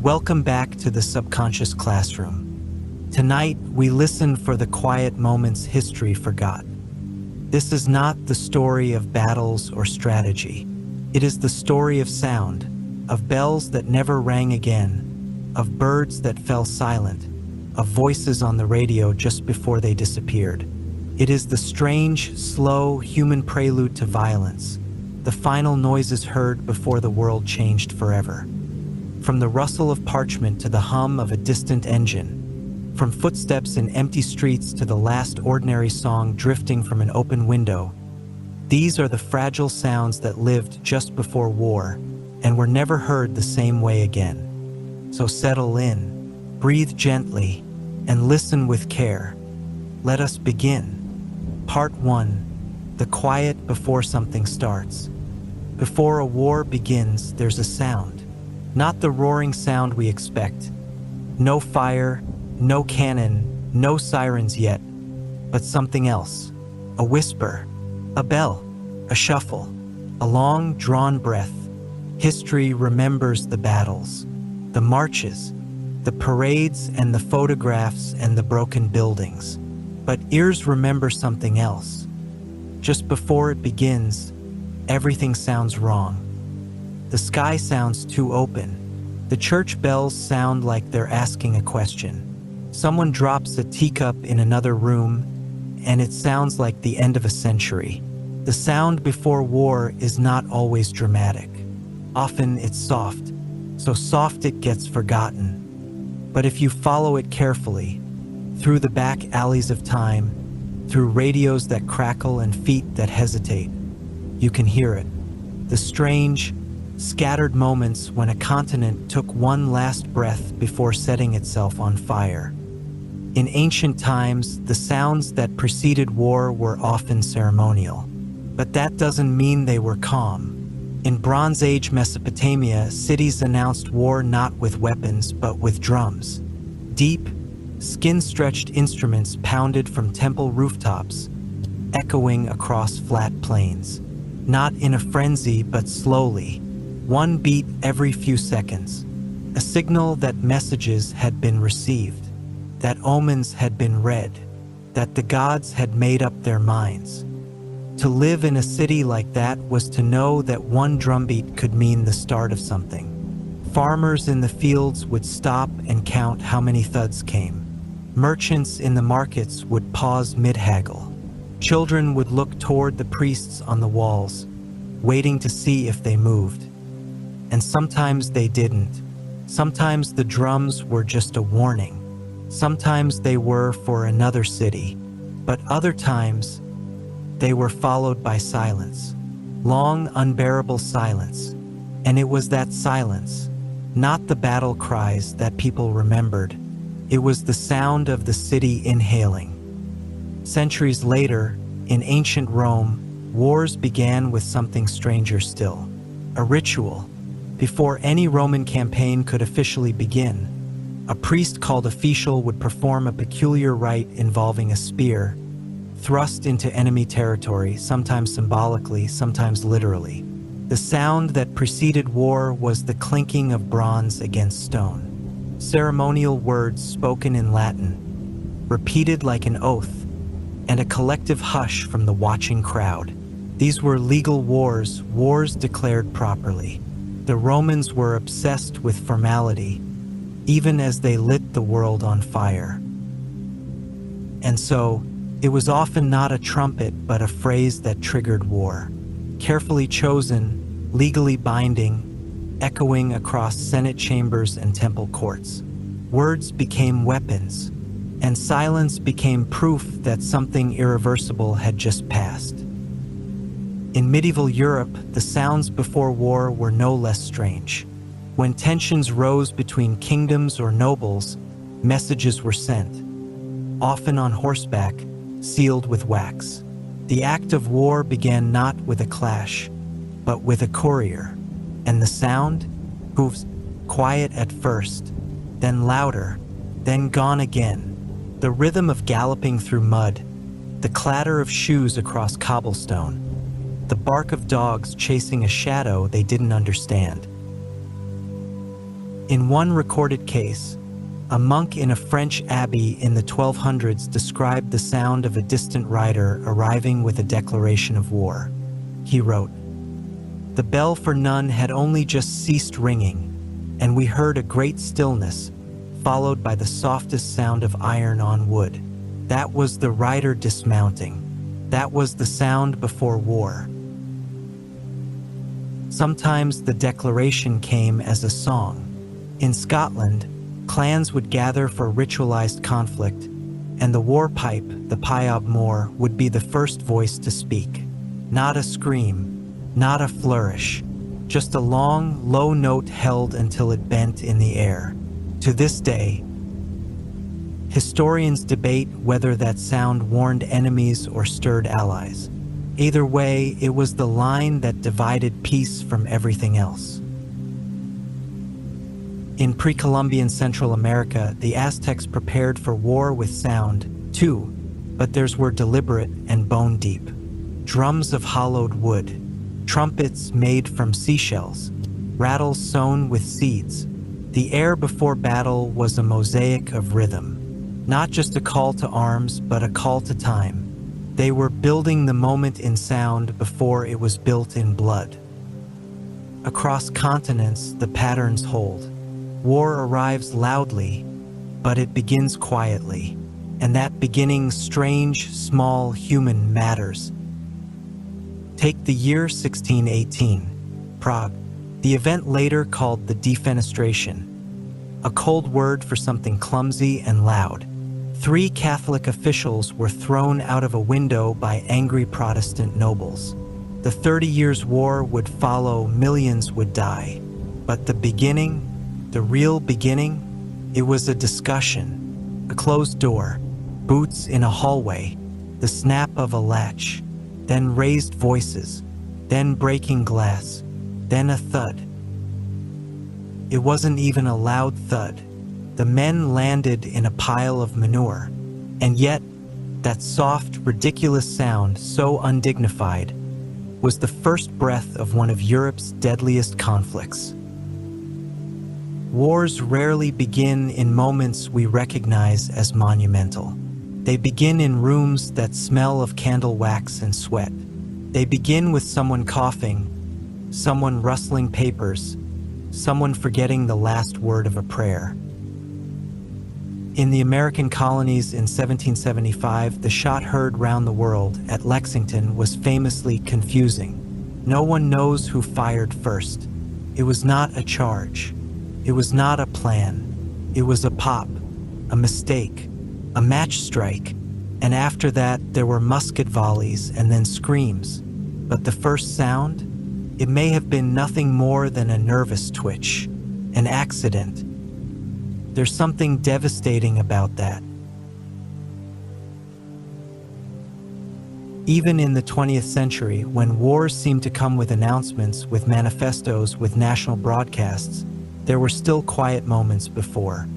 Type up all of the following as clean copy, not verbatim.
welcome back to the Subconscious Classroom. Tonight, we listen for the quiet moments history forgot. This is not the story of battles or strategy. It is the story of sound, of bells that never rang again, of birds that fell silent, of voices on the radio just before they disappeared. It is the strange, slow, human prelude to violence, the final noises heard before the world changed forever. From the rustle of parchment to the hum of a distant engine, from footsteps in empty streets to the last ordinary song drifting from an open window, these are the fragile sounds that lived just before war and were never heard the same way again. So settle in, breathe gently, and listen with care. Let us begin. Part 1. The quiet before something starts. Before a war begins, there's a sound. Not the roaring sound we expect. No fire, no cannon, no sirens yet, but something else. A whisper, a bell, a shuffle, a long, drawn breath. History remembers the battles, the marches, the parades and the photographs and the broken buildings. But ears remember something else. Just before it begins, everything sounds wrong. The sky sounds too open. The church bells sound like they're asking a question. Someone drops a teacup in another room, and it sounds like the end of a century. The sound before war is not always dramatic. Often it's soft, so soft it gets forgotten. But if you follow it carefully, through the back alleys of time, through radios that crackle and feet that hesitate, you can hear it. The strange, scattered moments when a continent took one last breath before setting itself on fire. In ancient times, the sounds that preceded war were often ceremonial. But that doesn't mean they were calm. In Bronze Age Mesopotamia, cities announced war not with weapons, but with drums. Deep, skin-stretched instruments pounded from temple rooftops, echoing across flat plains. Not in a frenzy, but slowly. One beat every few seconds. A signal that messages had been received, that omens had been read, that the gods had made up their minds. To live in a city like that was to know that one drumbeat could mean the start of something. Farmers in the fields would stop and count how many thuds came. Merchants in the markets would pause mid-haggle. Children would look toward the priests on the walls, waiting to see if they moved. And sometimes they didn't. Sometimes the drums were just a warning. Sometimes they were for another city, but other times they were followed by silence. Long, unbearable silence. And it was that silence, not the battle cries, that people remembered. It was the sound of the city inhaling. Centuries later, in ancient Rome, wars began with something stranger still. A ritual. Before any Roman campaign could officially begin, a priest called official would perform a peculiar rite involving a spear, thrust into enemy territory, sometimes symbolically, sometimes literally. The sound that preceded war was the clinking of bronze against stone. Ceremonial words spoken in Latin, repeated like an oath, and a collective hush from the watching crowd. These were legal wars, wars declared properly. The Romans were obsessed with formality, even as they lit the world on fire. And so, it was often not a trumpet but a phrase that triggered war. Carefully chosen, legally binding, echoing across Senate chambers and temple courts. Words became weapons, and silence became proof that something irreversible had just passed. In medieval Europe, the sounds before war were no less strange. When tensions rose between kingdoms or nobles, messages were sent, often on horseback, sealed with wax. The act of war began not with a clash, but with a courier. And the sound? Hoofs, quiet at first, then louder, then gone again. The rhythm of galloping through mud, the clatter of shoes across cobblestone, the bark of dogs chasing a shadow they didn't understand. In one recorded case, a monk in a French abbey in the 1200s described the sound of a distant rider arriving with a declaration of war. He wrote, "The bell for none had only just ceased ringing, and we heard a great stillness, followed by the softest sound of iron on wood. That was the rider dismounting. That was the sound before war." Sometimes the declaration came as a song. In Scotland, clans would gather for ritualized conflict, and the war pipe, the Piab Mór, would be the first voice to speak. Not a scream, not a flourish, just a long, low note held until it bent in the air. To this day, historians debate whether that sound warned enemies or stirred allies. Either way, it was the line that divided peace from everything else. In pre-Columbian Central America, the Aztecs prepared for war with sound, too, but theirs were deliberate and bone-deep. Drums of hollowed wood, trumpets made from seashells, rattles sown with seeds. The air before battle was a mosaic of rhythm, not just a call to arms, but a call to time. They were building the moment in sound before it was built in blood. Across continents, the patterns hold. War arrives loudly, but it begins quietly. And that beginning, strange, small, human, matters. Take the year 1618, Prague. The event later called the defenestration, a cold word for something clumsy and loud. 3 Catholic officials were thrown out of a window by angry Protestant nobles. The 30 Years' War would follow, millions would die. But the beginning, the real beginning, it was a discussion, a closed door, boots in a hallway, the snap of a latch, then raised voices, then breaking glass, then a thud. It wasn't even a loud thud. The men landed in a pile of manure, and yet that soft, ridiculous sound, so undignified, was the first breath of one of Europe's deadliest conflicts. Wars rarely begin in moments we recognize as monumental. They begin in rooms that smell of candle wax and sweat. They begin with someone coughing, someone rustling papers, someone forgetting the last word of a prayer. In the American colonies in 1775, the shot heard round the world at Lexington was famously confusing. No one knows who fired first. It was not a charge. It was not a plan. It was a pop, a mistake, a match strike, and after that there were musket volleys and then screams. But the first sound? It may have been nothing more than a nervous twitch, an accident. There's something devastating about that. Even in the 20th century, when wars seemed to come with announcements, with manifestos, with national broadcasts, there were still quiet moments before.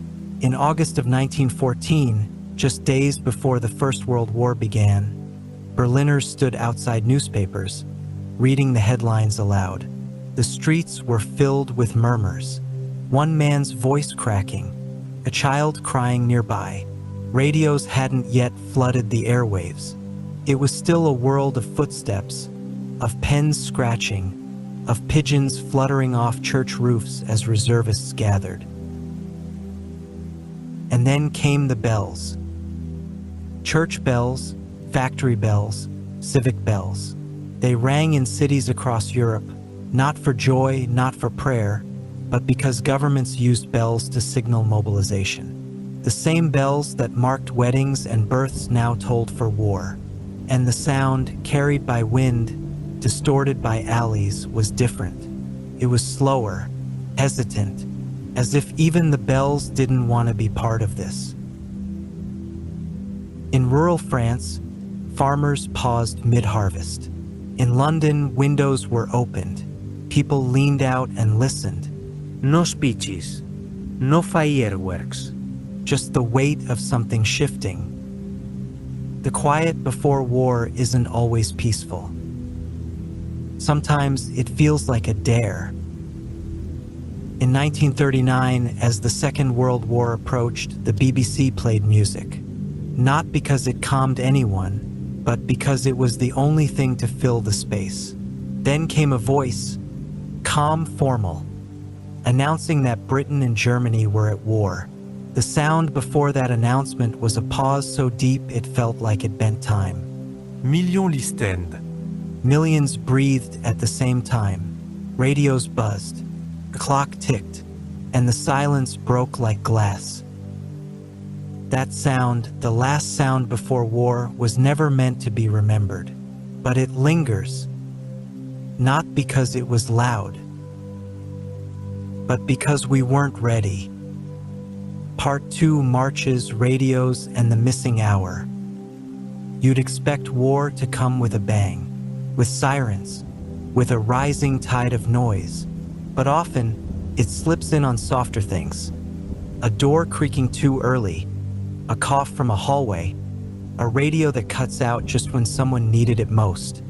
In August of 1914, just days before the First World War began, Berliners stood outside newspapers, reading the headlines aloud. The streets were filled with murmurs, one man's voice cracking, a child crying nearby. Radios hadn't yet flooded the airwaves. It was still a world of footsteps, of pens scratching, of pigeons fluttering off church roofs as reservists gathered. And then came the bells. Church bells, factory bells, civic bells. They rang in cities across Europe, not for joy, not for prayer, but because governments used bells to signal mobilization. The same bells that marked weddings and births now tolled for war. And the sound, carried by wind, distorted by alleys, was different. It was slower, hesitant, as if even the bells didn't want to be part of this. In rural France, farmers paused mid-harvest. In London, windows were opened. People leaned out and listened. No speeches, no fireworks. Just the weight of something shifting. The quiet before war isn't always peaceful. Sometimes it feels like a dare. In 1939, as the Second World War approached, the BBC played music. Not because it calmed anyone, but because it was the only thing to fill the space. Then came a voice, calm, formal, announcing that Britain and Germany were at war. The sound before that announcement was a pause so deep it felt like it bent time. Millions listened. Millions breathed at the same time. Radios buzzed. The clock ticked, and the silence broke like glass. That sound, the last sound before war, was never meant to be remembered. But it lingers. Not because it was loud, but because we weren't ready. Part 2: marches, radios, and the missing hour. You'd expect war to come with a bang, with sirens, with a rising tide of noise, but often it slips in on softer things. A door creaking too early, a cough from a hallway, a radio that cuts out just when someone needed it most.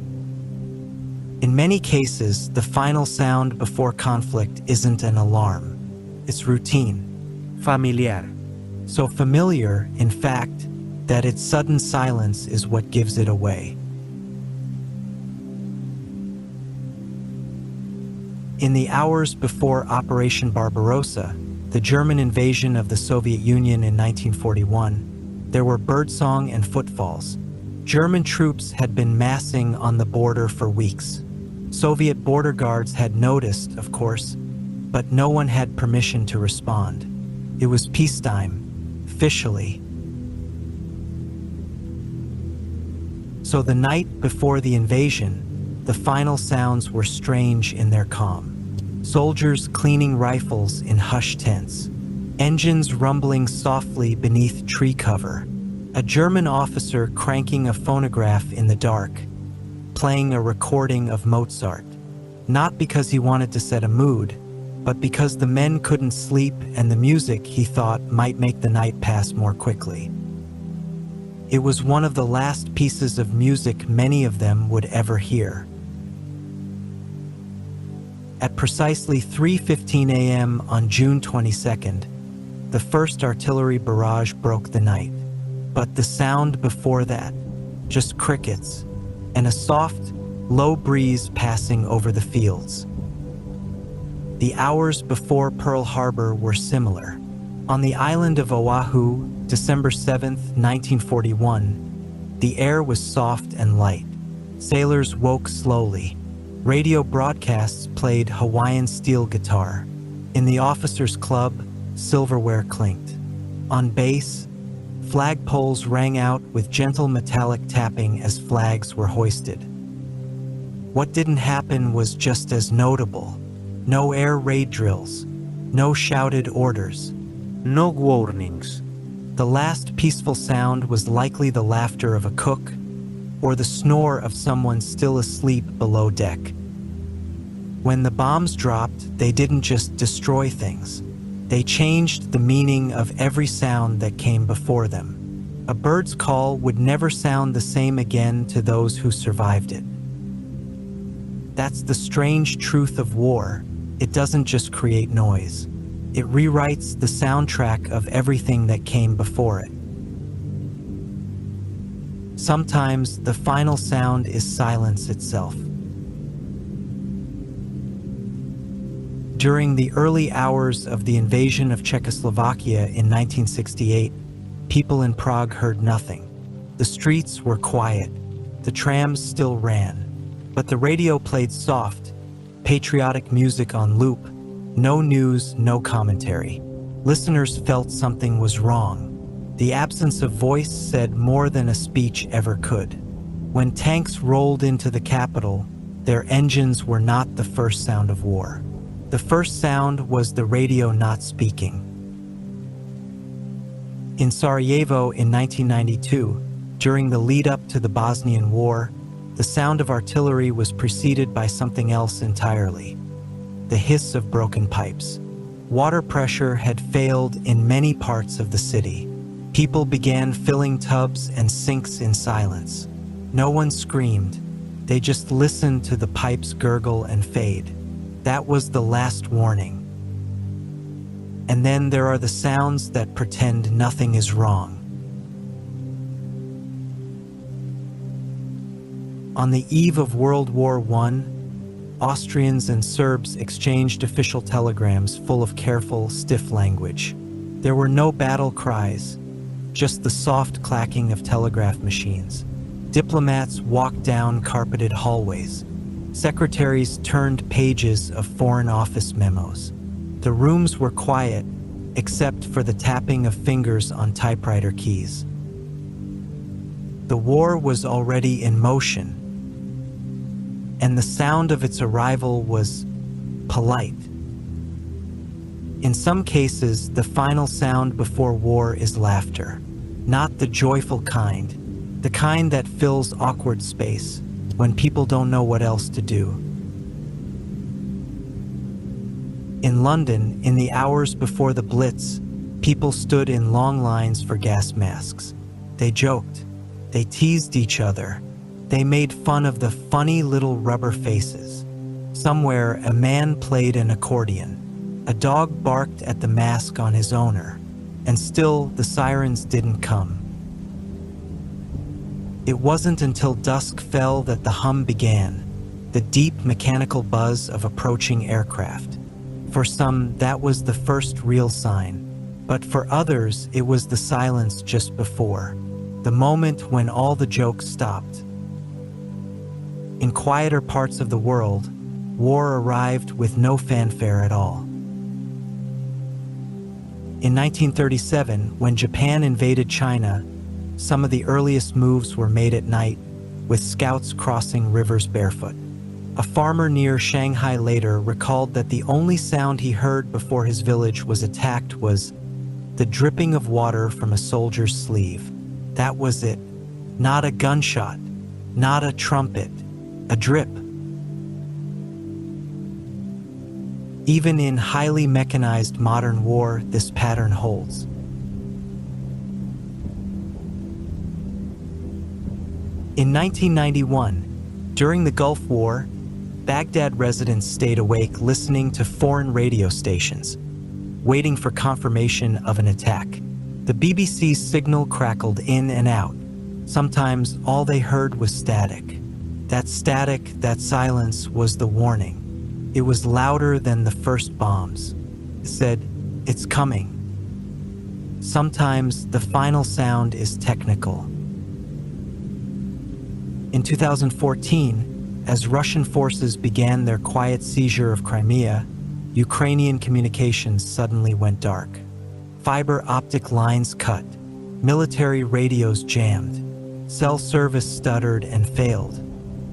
In many cases, the final sound before conflict isn't an alarm. It's routine. Familiar. So familiar, in fact, that its sudden silence is what gives it away. In the hours before Operation Barbarossa, the German invasion of the Soviet Union in 1941, there were birdsong and footfalls. German troops had been massing on the border for weeks. Soviet border guards had noticed, of course, but no one had permission to respond. It was peacetime, officially. So the night before the invasion, the final sounds were strange in their calm. Soldiers cleaning rifles in hushed tents, engines rumbling softly beneath tree cover, a German officer cranking a phonograph in the dark, playing a recording of Mozart, not because he wanted to set a mood, but because the men couldn't sleep and the music, he thought, might make the night pass more quickly. It was one of the last pieces of music many of them would ever hear. At precisely 3:15 a.m. on June 22nd, the first artillery barrage broke the night. But the sound before that, just crickets, and a soft, low breeze passing over the fields. The hours before Pearl Harbor were similar. On the island of Oahu, December 7th, 1941, the air was soft and light. Sailors woke slowly. Radio broadcasts played Hawaiian steel guitar. In the officers' club, silverware clinked. On base, flagpoles rang out with gentle metallic tapping as flags were hoisted. What didn't happen was just as notable. No air raid drills, no shouted orders, No warnings. The last peaceful sound was likely the laughter of a cook or the snore of someone still asleep below deck. When the bombs dropped, they didn't just destroy things. They changed the meaning of every sound that came before them. A bird's call would never sound the same again to those who survived it. That's the strange truth of war. It doesn't just create noise. It rewrites the soundtrack of everything that came before it. Sometimes the final sound is silence itself. During the early hours of the invasion of Czechoslovakia in 1968, people in Prague heard nothing. The streets were quiet. The trams still ran. But the radio played soft, patriotic music on loop. No news, no commentary. Listeners felt something was wrong. The absence of voice said more than a speech ever could. When tanks rolled into the capital, their engines were not the first sound of war. The first sound was the radio not speaking. In Sarajevo in 1992, during the lead-up to the Bosnian War, the sound of artillery was preceded by something else entirely: the hiss of broken pipes. Water pressure had failed in many parts of the city. People began filling tubs and sinks in silence. No one screamed. They just listened to the pipes gurgle and fade. That was the last warning. And then there are the sounds that pretend nothing is wrong. On the eve of World War I, Austrians and Serbs exchanged official telegrams full of careful, stiff language. There were no battle cries, just the soft clacking of telegraph machines. Diplomats walked down carpeted hallways. Secretaries turned pages of Foreign Office memos. The rooms were quiet, except for the tapping of fingers on typewriter keys. The war was already in motion, and the sound of its arrival was polite. In some cases, the final sound before war is laughter, not the joyful kind, the kind that fills awkward space when people don't know what else to do. In London, in the hours before the Blitz, people stood in long lines for gas masks. They joked, they teased each other, they made fun of the funny little rubber faces. Somewhere, a man played an accordion. A dog barked at the mask on his owner, and still the sirens didn't come. It wasn't until dusk fell that the hum began, the deep mechanical buzz of approaching aircraft. For some, that was the first real sign, but for others, it was the silence just before, the moment when all the jokes stopped. In quieter parts of the world, war arrived with no fanfare at all. In 1937, when Japan invaded China, some of the earliest moves were made at night, with scouts crossing rivers barefoot. A farmer near Shanghai later recalled that the only sound he heard before his village was attacked was the dripping of water from a soldier's sleeve. That was it. Not a gunshot, not a trumpet, a drip. Even in highly mechanized modern war, this pattern holds. In 1991, during the Gulf War, Baghdad residents stayed awake listening to foreign radio stations, waiting for confirmation of an attack. The BBC's signal crackled in and out. Sometimes all they heard was static. That static, that silence was the warning. It was louder than the first bombs. It said, "It's coming." Sometimes the final sound is technical. In 2014, as Russian forces began their quiet seizure of Crimea, Ukrainian communications suddenly went dark. Fiber optic lines cut, military radios jammed, cell service stuttered and failed.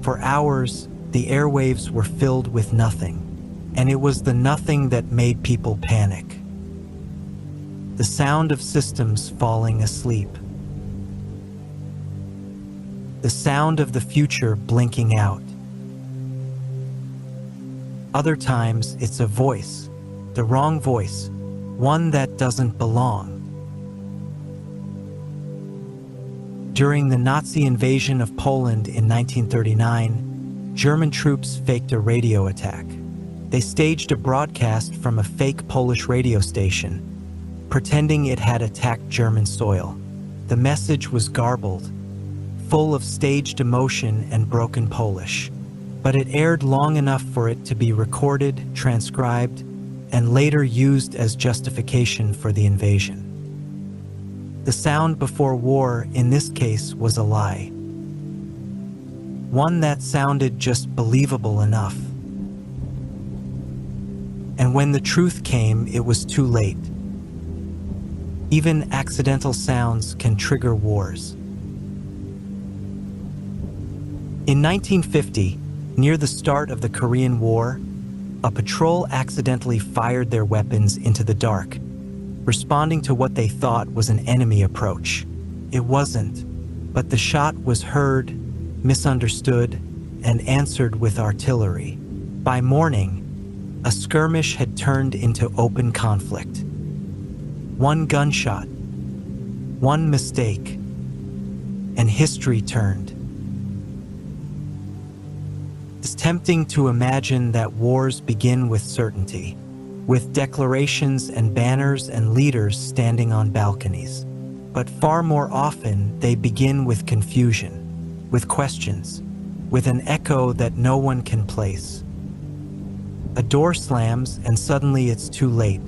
For hours, the airwaves were filled with nothing, and it was the nothing that made people panic. The sound of systems falling asleep. The sound of the future blinking out. Other times, it's a voice, the wrong voice, one that doesn't belong. During the Nazi invasion of Poland in 1939, German troops faked a radio attack. They staged a broadcast from a fake Polish radio station, pretending it had attacked German soil. The message was garbled, full of staged emotion and broken Polish, but it aired long enough for it to be recorded, transcribed, and later used as justification for the invasion. The sound before war, in this case, was a lie. One that sounded just believable enough. And when the truth came, it was too late. Even accidental sounds can trigger wars. In 1950, near the start of the Korean War, a patrol accidentally fired their weapons into the dark, responding to what they thought was an enemy approach. It wasn't, but the shot was heard, misunderstood, and answered with artillery. By morning, a skirmish had turned into open conflict. One gunshot, one mistake, and history turned. It's tempting to imagine that wars begin with certainty. with declarations and banners and leaders standing on balconies. But far more often, they begin with confusion, with questions, with an echo that no one can place. A door slams and suddenly it's too late.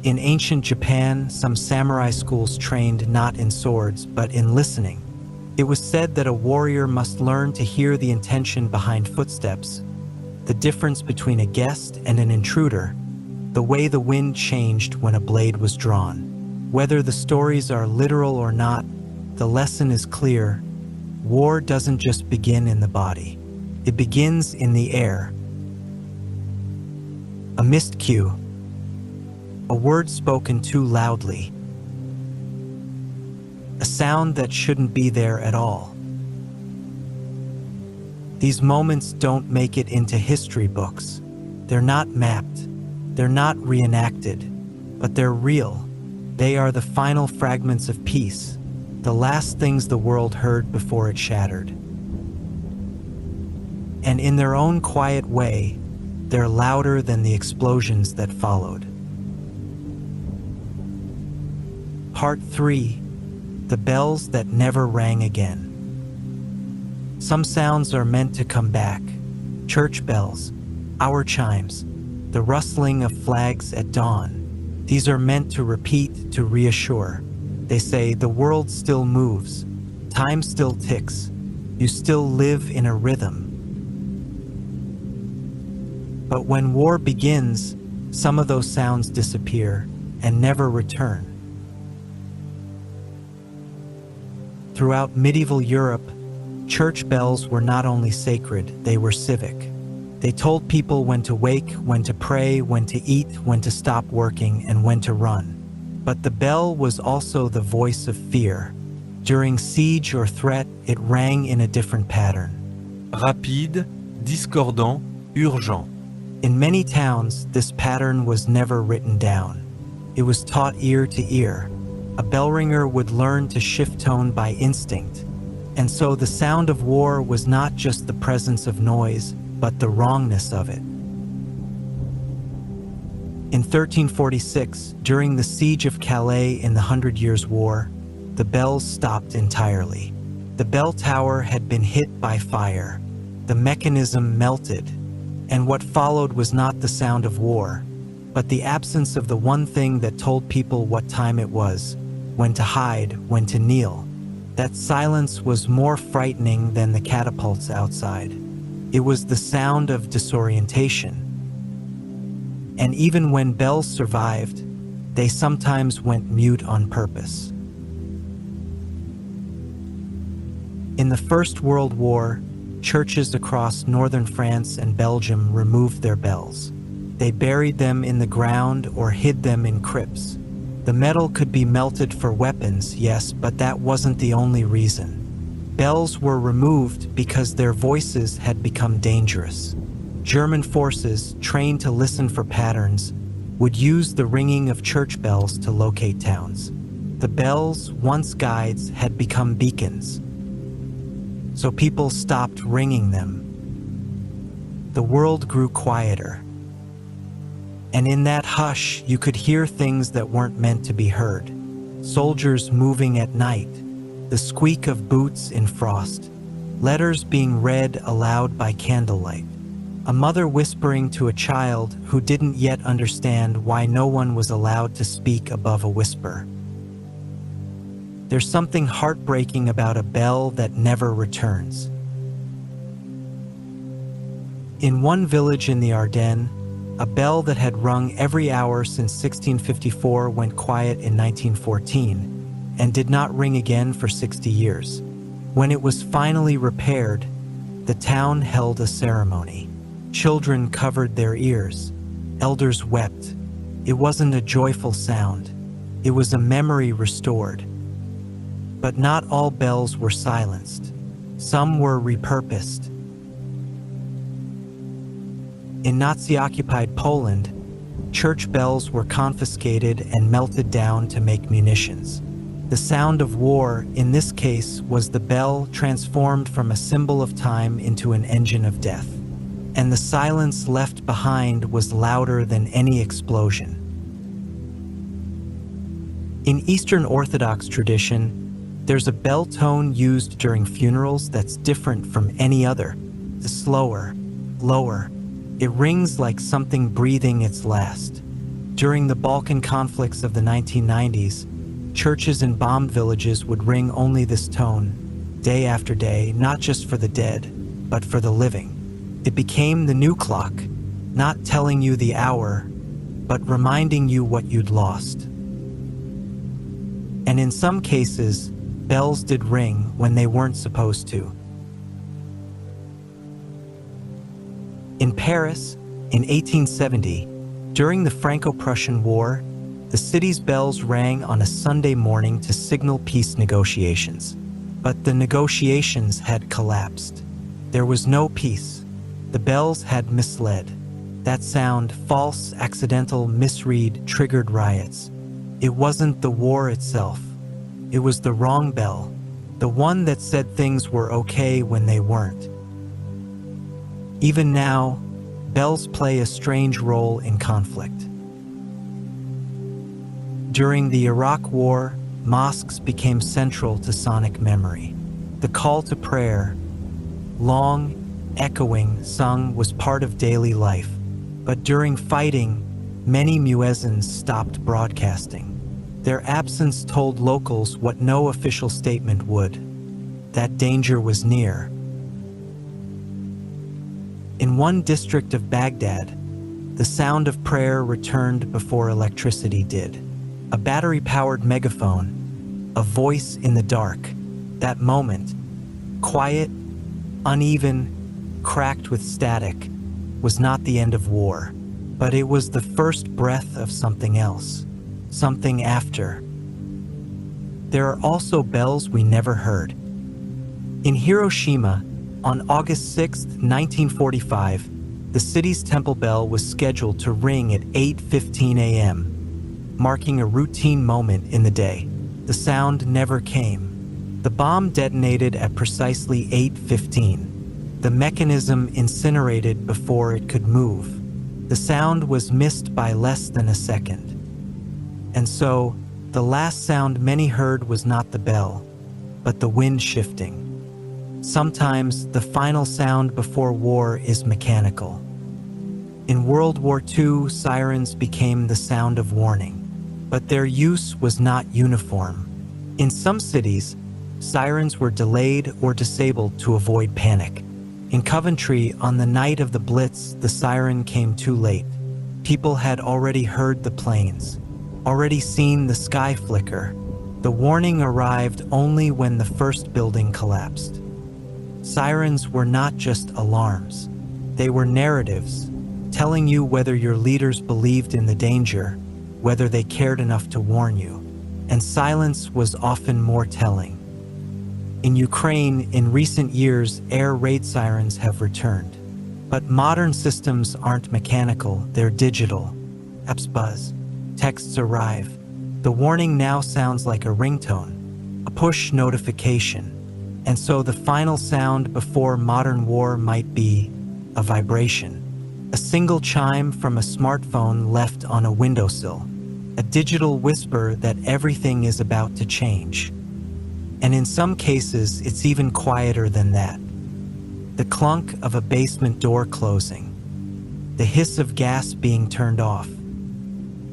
In ancient Japan, some samurai schools trained not in swords, but in listening. It was said that a warrior must learn to hear the intention behind footsteps, the difference between a guest and an intruder, the way the wind changed when a blade was drawn. Whether the stories are literal or not, the lesson is clear. War doesn't just begin in the body. It begins in the air. A missed cue. A word spoken too loudly. A sound that shouldn't be there at all. These moments don't make it into history books. They're not mapped. They're not reenacted. But they're real. They are the final fragments of peace, the last things the world heard before it shattered. And in their own quiet way, they're louder than the explosions that followed. Part 3. The bells that never rang again. Some sounds are meant to come back. Church bells, hour chimes, the rustling of flags at dawn. These are meant to repeat, to reassure. They say the world still moves, time still ticks, you still live in a rhythm. But when war begins, some of those sounds disappear and never return. Throughout medieval Europe, church bells were not only sacred, they were civic. They told people when to wake, when to pray, when to eat, when to stop working, and when to run. But the bell was also the voice of fear. During siege or threat, it rang in a different pattern. Rapide, discordant, urgent. In many towns, this pattern was never written down. It was taught ear to ear. A bell ringer would learn to shift tone by instinct. And so the sound of war was not just the presence of noise, but the wrongness of it. In 1346, during the siege of Calais in the 100 Years' War, the bells stopped entirely. The bell tower had been hit by fire. The mechanism melted. And what followed was not the sound of war, but the absence of the one thing that told people what time it was, when to hide, when to kneel. That silence was more frightening than the catapults outside. It was the sound of disorientation. And even when bells survived, they sometimes went mute on purpose. In the First World War, churches across northern France and Belgium removed their bells. They buried them in the ground or hid them in crypts. The metal could be melted for weapons, yes, but that wasn't the only reason. Bells were removed because their voices had become dangerous. German forces, trained to listen for patterns, would use the ringing of church bells to locate towns. The bells, once guides, had become beacons. So people stopped ringing them. The world grew quieter. And in that hush, you could hear things that weren't meant to be heard. Soldiers moving at night, the squeak of boots in frost, letters being read aloud by candlelight, a mother whispering to a child who didn't yet understand why no one was allowed to speak above a whisper. There's something heartbreaking about a bell that never returns. In one village in the Ardennes, a bell that had rung every hour since 1654 went quiet in 1914 and did not ring again for 60 years. When it was finally repaired, the town held a ceremony. Children covered their ears. Elders wept. It wasn't a joyful sound. It was a memory restored. But not all bells were silenced. Some were repurposed. In Nazi-occupied Poland, church bells were confiscated and melted down to make munitions. The sound of war, in this case, was the bell transformed from a symbol of time into an engine of death. and the silence left behind was louder than any explosion. In Eastern Orthodox tradition, there's a bell tone used during funerals that's different from any other. It's slower, lower. It rings like something breathing its last. During the Balkan conflicts of the 1990s, churches in bombed villages would ring only this tone, day after day, not just for the dead, but for the living. It became the new clock, not telling you the hour, but reminding you what you'd lost. And in some cases, bells did ring when they weren't supposed to. In Paris, in 1870, during the Franco-Prussian War, the city's bells rang on a Sunday morning to signal peace negotiations. But the negotiations had collapsed. There was no peace. The bells had misled. That sound, false, accidental, misread, triggered riots. It wasn't the war itself. It was the wrong bell, the one that said things were okay when they weren't. Even now, bells play a strange role in conflict. During the Iraq War, mosques became central to sonic memory. The call to prayer, long, echoing, sung, was part of daily life. But during fighting, many muezzins stopped broadcasting. Their absence told locals what no official statement would: that danger was near. In one district of Baghdad, the sound of prayer returned before electricity did. A battery-powered megaphone, a voice in the dark. That moment, quiet, uneven, cracked with static, was not the end of war, but it was the first breath of something else, something after. There are also bells we never heard. In Hiroshima, on August 6, 1945, the city's temple bell was scheduled to ring at 8:15 a.m., marking a routine moment in the day. The sound never came. The bomb detonated at precisely 8:15. The mechanism incinerated before it could move. The sound was missed by less than a second. And so, the last sound many heard was not the bell, but the wind shifting. Sometimes, the final sound before war is mechanical. In World War II, sirens became the sound of warning, but their use was not uniform. In some cities, sirens were delayed or disabled to avoid panic. In Coventry, on the night of the Blitz, the siren came too late. People had already heard the planes, already seen the sky flicker. The warning arrived only when the first building collapsed. Sirens were not just alarms. They were narratives, telling you whether your leaders believed in the danger, whether they cared enough to warn you. And silence was often more telling. In Ukraine, in recent years, air raid sirens have returned. But modern systems aren't mechanical, they're digital. Apps buzz, texts arrive. The warning now sounds like a ringtone, a push notification. And so the final sound before modern war might be a vibration. A single chime from a smartphone left on a windowsill. A digital whisper that everything is about to change. And in some cases, it's even quieter than that. The clunk of a basement door closing. The hiss of gas being turned off.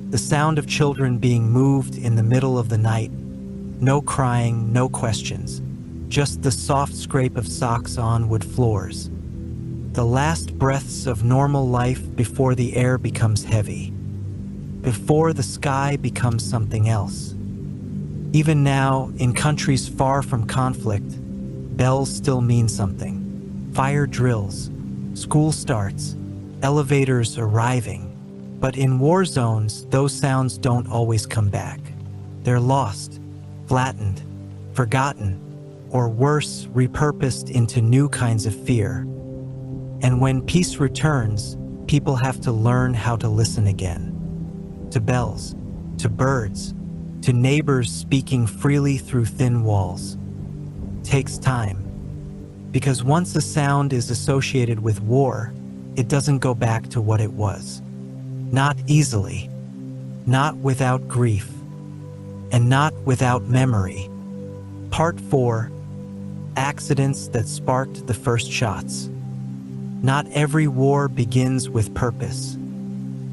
The sound of children being moved in the middle of the night. No crying, no questions. Just the soft scrape of socks on wood floors. The last breaths of normal life before the air becomes heavy. Before the sky becomes something else. Even now, in countries far from conflict, bells still mean something. Fire drills, school starts, elevators arriving. But in war zones, those sounds don't always come back. They're lost, flattened, forgotten, or worse, repurposed into new kinds of fear. And when peace returns, people have to learn how to listen again. To bells, to birds, to neighbors speaking freely through thin walls. Takes time. Because once a sound is associated with war, it doesn't go back to what it was. Not easily, not without grief, and not without memory. Part 4: Accidents that sparked the first shots. Not every war begins with purpose.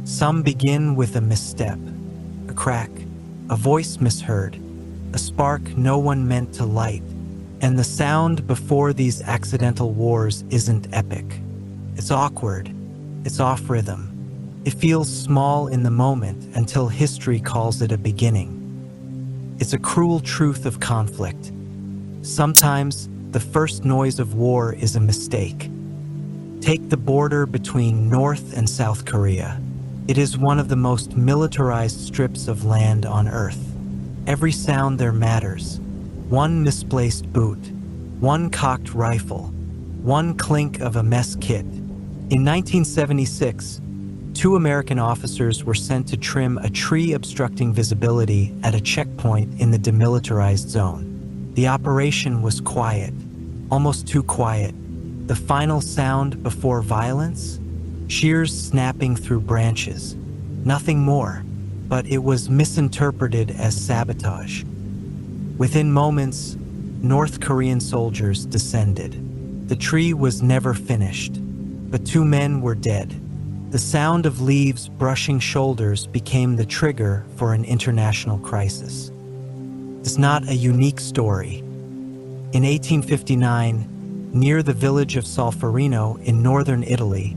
Some begin with a misstep, a crack, a voice misheard, a spark no one meant to light. And the sound before these accidental wars isn't epic. It's awkward. It's off rhythm. It feels small in the moment until history calls it a beginning. It's a cruel truth of conflict. Sometimes the first noise of war is a mistake. Take the border between North and South Korea. It is one of the most militarized strips of land on Earth. Every sound there matters. One misplaced boot, one cocked rifle, one clink of a mess kit. In 1976, 2 American officers were sent to trim a tree obstructing visibility at a checkpoint in the demilitarized zone. The operation was quiet, almost too quiet. The final sound before violence? Shears snapping through branches. Nothing more, but it was misinterpreted as sabotage. Within moments, North Korean soldiers descended. The tree was never finished, but 2 men were dead. The sound of leaves brushing shoulders became the trigger for an international crisis. It's not a unique story. In 1859, near the village of Solferino in northern Italy,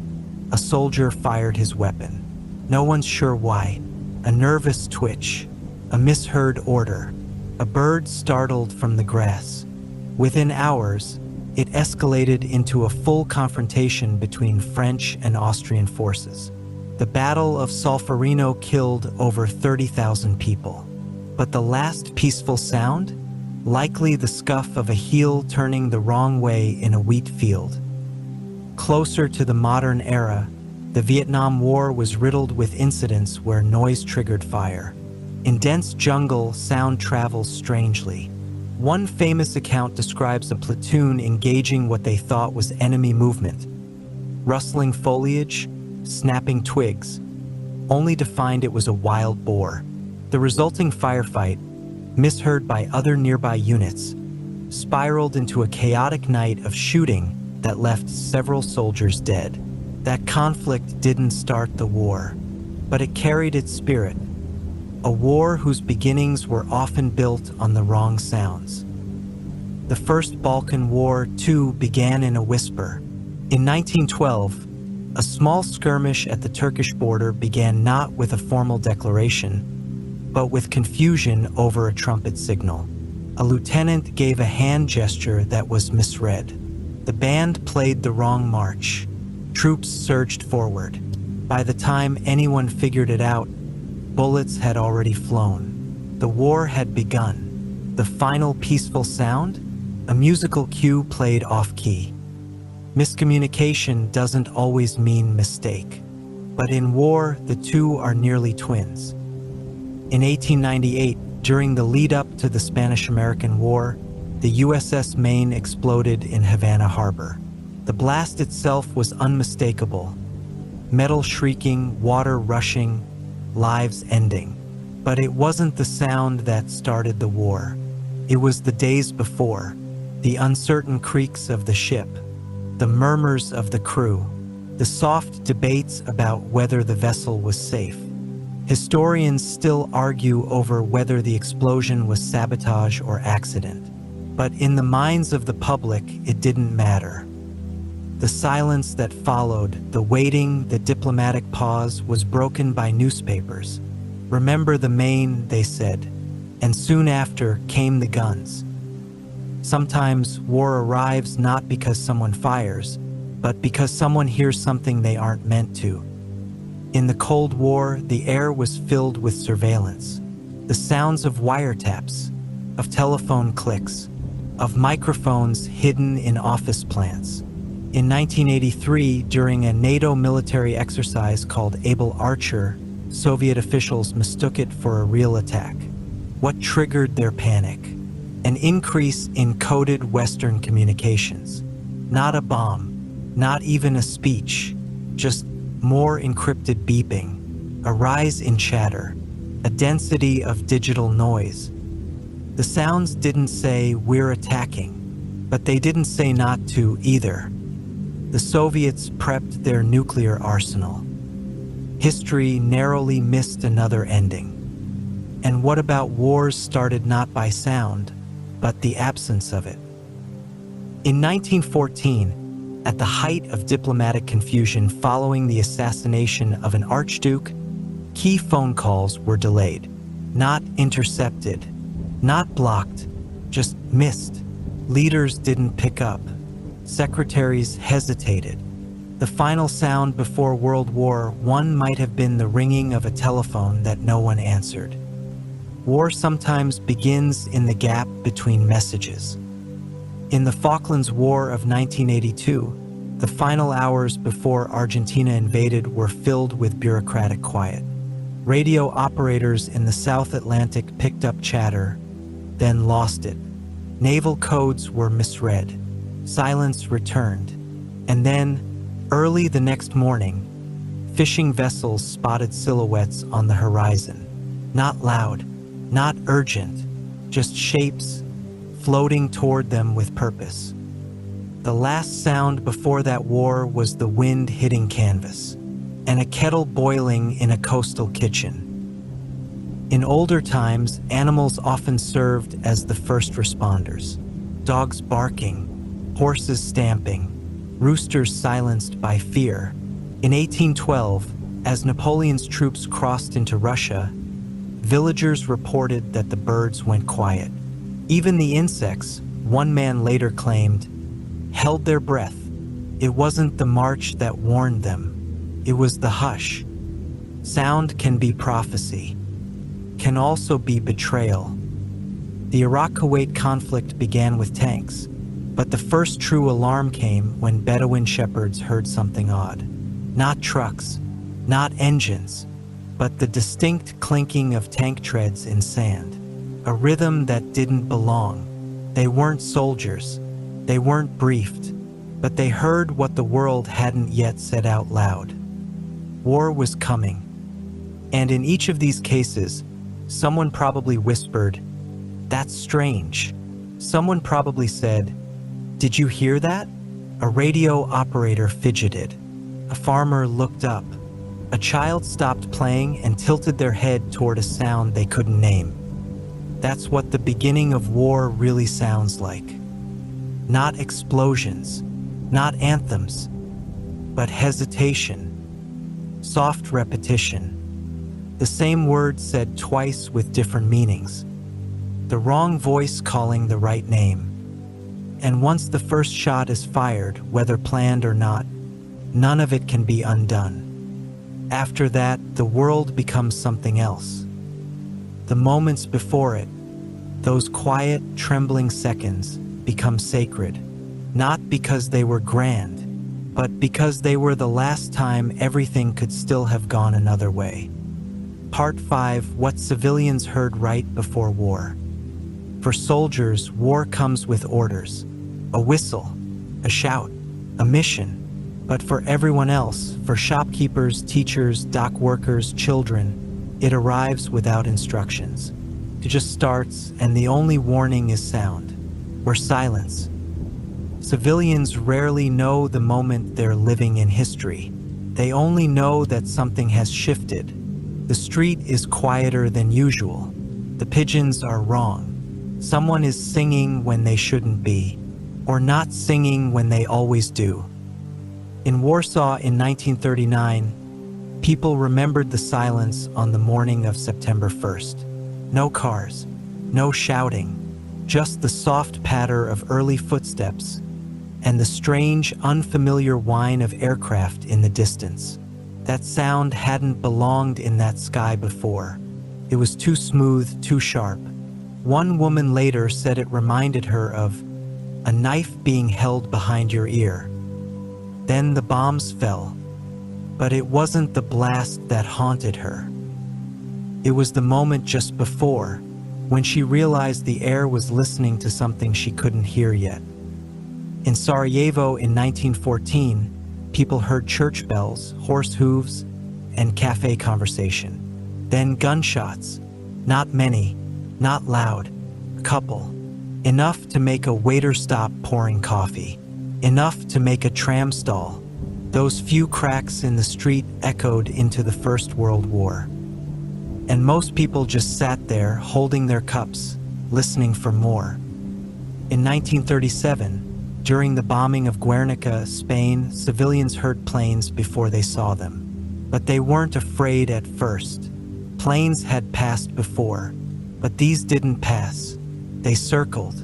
a soldier fired his weapon. No one's sure why. A nervous twitch, a misheard order. A bird startled from the grass. Within hours, it escalated into a full confrontation between French and Austrian forces. The Battle of Solferino killed over 30,000 people. But the last peaceful sound? Likely the scuff of a heel turning the wrong way in a wheat field. Closer to the modern era, the Vietnam War was riddled with incidents where noise triggered fire. In dense jungle, sound travels strangely. One famous account describes a platoon engaging what they thought was enemy movement. Rustling foliage, snapping twigs, only to find it was a wild boar. The resulting firefight, misheard by other nearby units, spiraled into a chaotic night of shooting that left several soldiers dead. That conflict didn't start the war, but it carried its spirit. A war whose beginnings were often built on the wrong sounds. The First Balkan War, too, began in a whisper. In 1912, a small skirmish at the Turkish border began not with a formal declaration, but with confusion over a trumpet signal. A lieutenant gave a hand gesture that was misread. The band played the wrong march. Troops surged forward. By the time anyone figured it out, bullets had already flown. The war had begun. The final peaceful sound? A musical cue played off-key. Miscommunication doesn't always mean mistake. But in war, the two are nearly twins. In 1898, during the lead-up to the Spanish-American War, the USS Maine exploded in Havana Harbor. The blast itself was unmistakable. Metal shrieking, water rushing, lives ending. But it wasn't the sound that started the war. It was the days before, the uncertain creaks of the ship, the murmurs of the crew, the soft debates about whether the vessel was safe. Historians still argue over whether the explosion was sabotage or accident. But in the minds of the public, it didn't matter. The silence that followed, the waiting, the diplomatic pause, was broken by newspapers. Remember the Maine, they said, and soon after came the guns. Sometimes war arrives not because someone fires, but because someone hears something they aren't meant to. In the Cold War, the air was filled with surveillance. The sounds of wiretaps, of telephone clicks, of microphones hidden in office plants. In 1983, during a NATO military exercise called Able Archer, Soviet officials mistook it for a real attack. What triggered their panic? An increase in coded Western communications. Not a bomb, not even a speech, just more encrypted beeping, a rise in chatter, a density of digital noise. The sounds didn't say, "We're attacking," but they didn't say not to either. The Soviets prepped their nuclear arsenal. History narrowly missed another ending. And what about wars started not by sound, but the absence of it? In 1914, at the height of diplomatic confusion following the assassination of an archduke, key phone calls were delayed, not intercepted, not blocked, just missed. Leaders didn't pick up. Secretaries hesitated. The final sound before World War I might have been the ringing of a telephone that no one answered. War sometimes begins in the gap between messages. In the Falklands War of 1982, the final hours before Argentina invaded were filled with bureaucratic quiet. Radio operators in the South Atlantic picked up chatter, then lost it. Naval codes were misread. Silence returned. And then, early the next morning, fishing vessels spotted silhouettes on the horizon. Not loud, not urgent, just shapes floating toward them with purpose. The last sound before that war was the wind hitting canvas, and a kettle boiling in a coastal kitchen. In older times, animals often served as the first responders. Dogs barking, horses stamping, roosters silenced by fear. In 1812, as Napoleon's troops crossed into Russia, villagers reported that the birds went quiet. Even the insects, one man later claimed, held their breath. It wasn't the march that warned them. It was the hush. Sound can be prophecy, can also be betrayal. The Iraq-Kuwait conflict began with tanks, but the first true alarm came when Bedouin shepherds heard something odd. Not trucks, not engines, but the distinct clinking of tank treads in sand. A rhythm that didn't belong. They weren't soldiers. They weren't briefed, but they heard what the world hadn't yet said out loud. War was coming. And in each of these cases, someone probably whispered, "That's strange." Someone probably said, "Did you hear that?" A radio operator fidgeted. A farmer looked up. A child stopped playing and tilted their head toward a sound they couldn't name. That's what the beginning of war really sounds like. Not explosions, not anthems, but hesitation, soft repetition. The same word said twice with different meanings. The wrong voice calling the right name. And once the first shot is fired, whether planned or not, none of it can be undone. After that, the world becomes something else. The moments before it, those quiet, trembling seconds, become sacred, not because they were grand, but because they were the last time everything could still have gone another way. Part 5, What Civilians Heard Right Before War. For soldiers, war comes with orders, a whistle, a shout, a mission. But for everyone else, for shopkeepers, teachers, dock workers, children, it arrives without instructions. It just starts, and the only warning is sound, or silence. Civilians rarely know the moment they're living in history. They only know that something has shifted. The street is quieter than usual. The pigeons are wrong. Someone is singing when they shouldn't be, or not singing when they always do. In Warsaw in 1939, people remembered the silence on the morning of September 1st. No cars, no shouting, just the soft patter of early footsteps and the strange, unfamiliar whine of aircraft in the distance. That sound hadn't belonged in that sky before. It was too smooth, too sharp. One woman later said it reminded her of a knife being held behind your ear. Then the bombs fell, but it wasn't the blast that haunted her. It was the moment just before, when she realized the air was listening to something she couldn't hear yet. In Sarajevo in 1914, people heard church bells, horse hooves, and cafe conversation. Then gunshots. Not many, not loud, a couple. Enough to make a waiter stop pouring coffee. Enough to make a tram stall. Those few cracks in the street echoed into the First World War. And most people just sat there holding their cups, listening for more. In 1937, during the bombing of Guernica, Spain, civilians heard planes before they saw them. But they weren't afraid at first. Planes had passed before, but these didn't pass. They circled.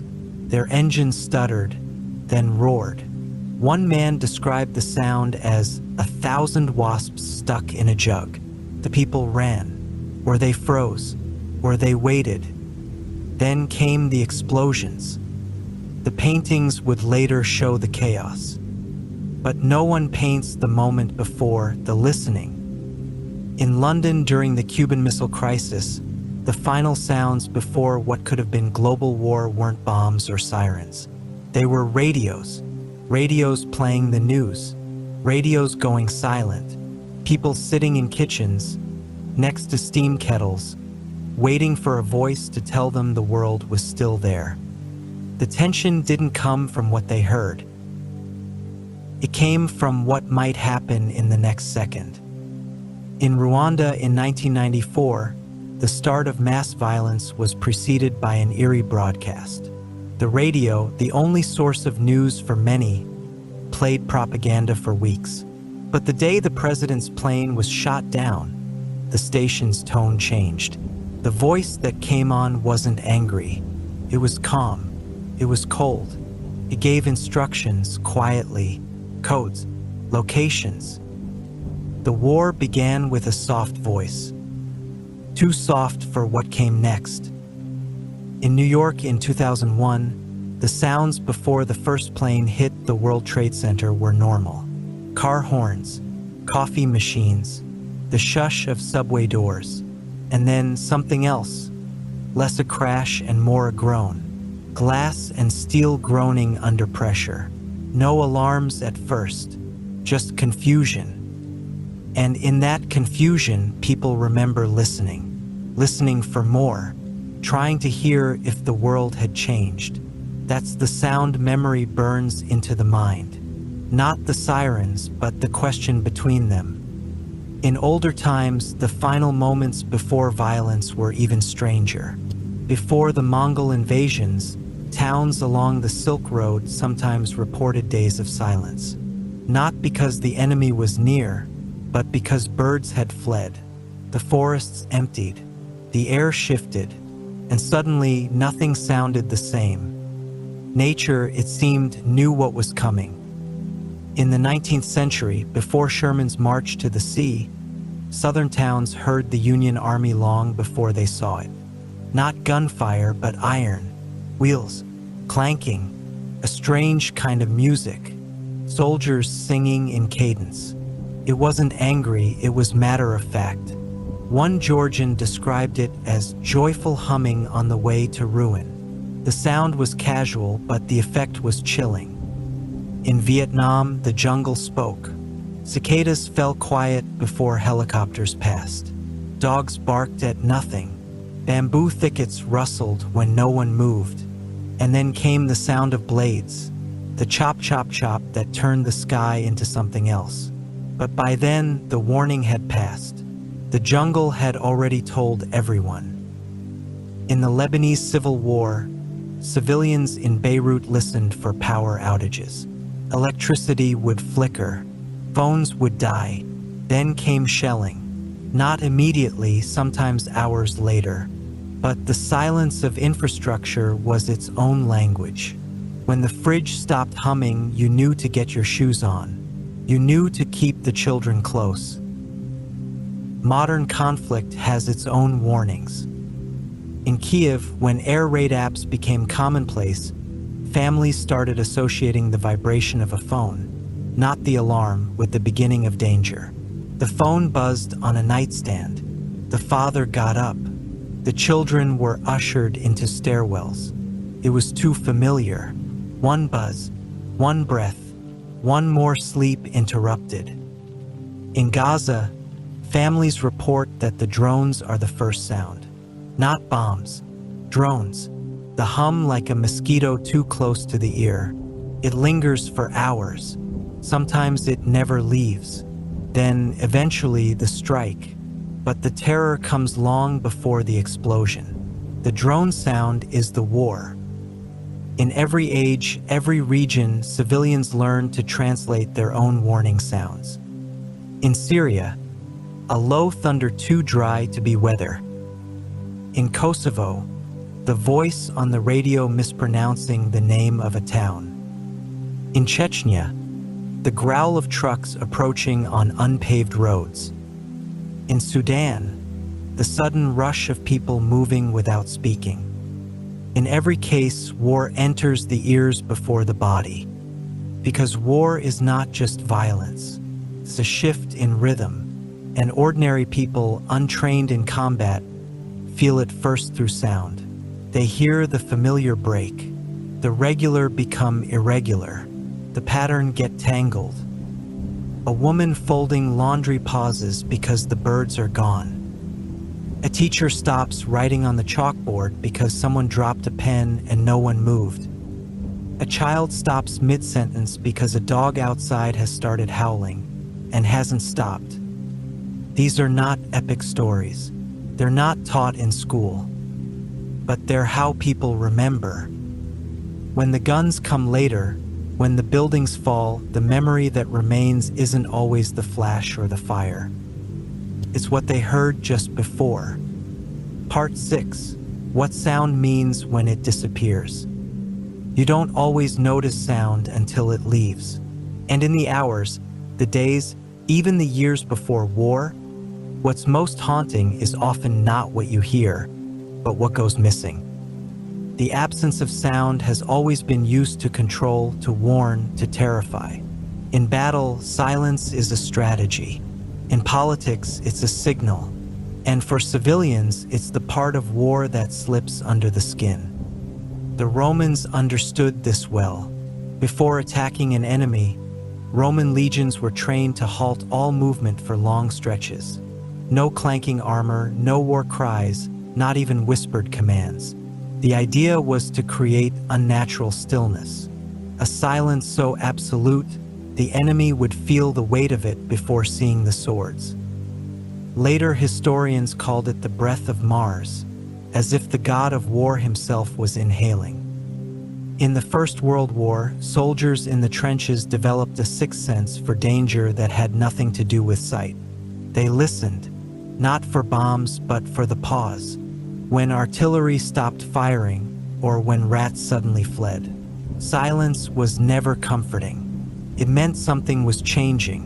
Their engines stuttered, then roared. One man described the sound as 1,000 wasps stuck in a jug. The people ran, or they froze, or they waited. Then came the explosions. The paintings would later show the chaos. But no one paints the moment before the listening. In London during the Cuban Missile Crisis, the final sounds before what could have been global war weren't bombs or sirens. They were radios. Radios playing the news. Radios going silent. People sitting in kitchens, next to steam kettles, waiting for a voice to tell them the world was still there. The tension didn't come from what they heard. It came from what might happen in the next second. In Rwanda in 1994, the start of mass violence was preceded by an eerie broadcast. The radio, the only source of news for many, played propaganda for weeks. But the day the president's plane was shot down, the station's tone changed. The voice that came on wasn't angry. It was calm. It was cold. It gave instructions quietly, codes, locations. The war began with a soft voice. Too soft for what came next. In New York in 2001, the sounds before the first plane hit the World Trade Center were normal. Car horns, coffee machines, the shush of subway doors, and then something else, less a crash and more a groan. Glass and steel groaning under pressure. No alarms at first, just confusion. And in that confusion, people remember listening for more, trying to hear if the world had changed. That's the sound memory burns into the mind. Not the sirens, but the question between them. In older times, the final moments before violence were even stranger. Before the Mongol invasions, towns along the Silk Road sometimes reported days of silence. Not because the enemy was near, but because birds had fled. The forests emptied, the air shifted, and suddenly nothing sounded the same. Nature, it seemed, knew what was coming. In the 19th century, before Sherman's march to the sea, southern towns heard the Union Army long before they saw it. Not gunfire, but iron, wheels, clanking, a strange kind of music, soldiers singing in cadence. It wasn't angry, it was matter of fact. One Georgian described it as joyful humming on the way to ruin. The sound was casual, but the effect was chilling. In Vietnam, the jungle spoke. Cicadas fell quiet before helicopters passed. Dogs barked at nothing. Bamboo thickets rustled when no one moved. And then came the sound of blades, the chop chop chop that turned the sky into something else. But by then, the warning had passed. The jungle had already told everyone. In the Lebanese Civil War, civilians in Beirut listened for power outages. Electricity would flicker, phones would die, then came shelling. Not immediately, sometimes hours later. But the silence of infrastructure was its own language. When the fridge stopped humming, you knew to get your shoes on. You knew to keep the children close. Modern conflict has its own warnings. In Kiev, when air raid apps became commonplace, families started associating the vibration of a phone, not the alarm, with the beginning of danger. The phone buzzed on a nightstand. The father got up. The children were ushered into stairwells. It was too familiar. One buzz, one breath, one more sleep interrupted. In Gaza, families report that the drones are the first sound. Not bombs, drones. The hum like a mosquito too close to the ear. It lingers for hours. Sometimes it never leaves. Then, eventually, the strike. But the terror comes long before the explosion. The drone sound is the war. In every age, every region, civilians learn to translate their own warning sounds. In Syria, a low thunder too dry to be weather. In Kosovo, the voice on the radio mispronouncing the name of a town. In Chechnya, the growl of trucks approaching on unpaved roads. In Sudan, the sudden rush of people moving without speaking. In every case, war enters the ears before the body. Because war is not just violence, it's a shift in rhythm, and ordinary people, untrained in combat, feel it first through sound. They hear the familiar break, the regular become irregular, the pattern get tangled. A woman folding laundry pauses because the birds are gone. A teacher stops writing on the chalkboard because someone dropped a pen and no one moved. A child stops mid-sentence because a dog outside has started howling and hasn't stopped. These are not epic stories. They're not taught in school. But they're how people remember. When the guns come later, when the buildings fall, the memory that remains isn't always the flash or the fire. It's what they heard just before. Part 6. What sound means when it disappears. You don't always notice sound until it leaves. And in the hours, the days, even the years before war, what's most haunting is often not what you hear, but what goes missing. The absence of sound has always been used to control, to warn, to terrify. In battle, silence is a strategy. In politics, it's a signal. And for civilians, it's the part of war that slips under the skin. The Romans understood this well. Before attacking an enemy, Roman legions were trained to halt all movement for long stretches. No clanking armor, no war cries, not even whispered commands. The idea was to create unnatural stillness, a silence so absolute the enemy would feel the weight of it before seeing the swords. Later historians called it the breath of Mars, as if the god of war himself was inhaling. In the First World War, soldiers in the trenches developed a sixth sense for danger that had nothing to do with sight. They listened, not for bombs but for the pause, when artillery stopped firing or when rats suddenly fled. Silence was never comforting. It meant something was changing.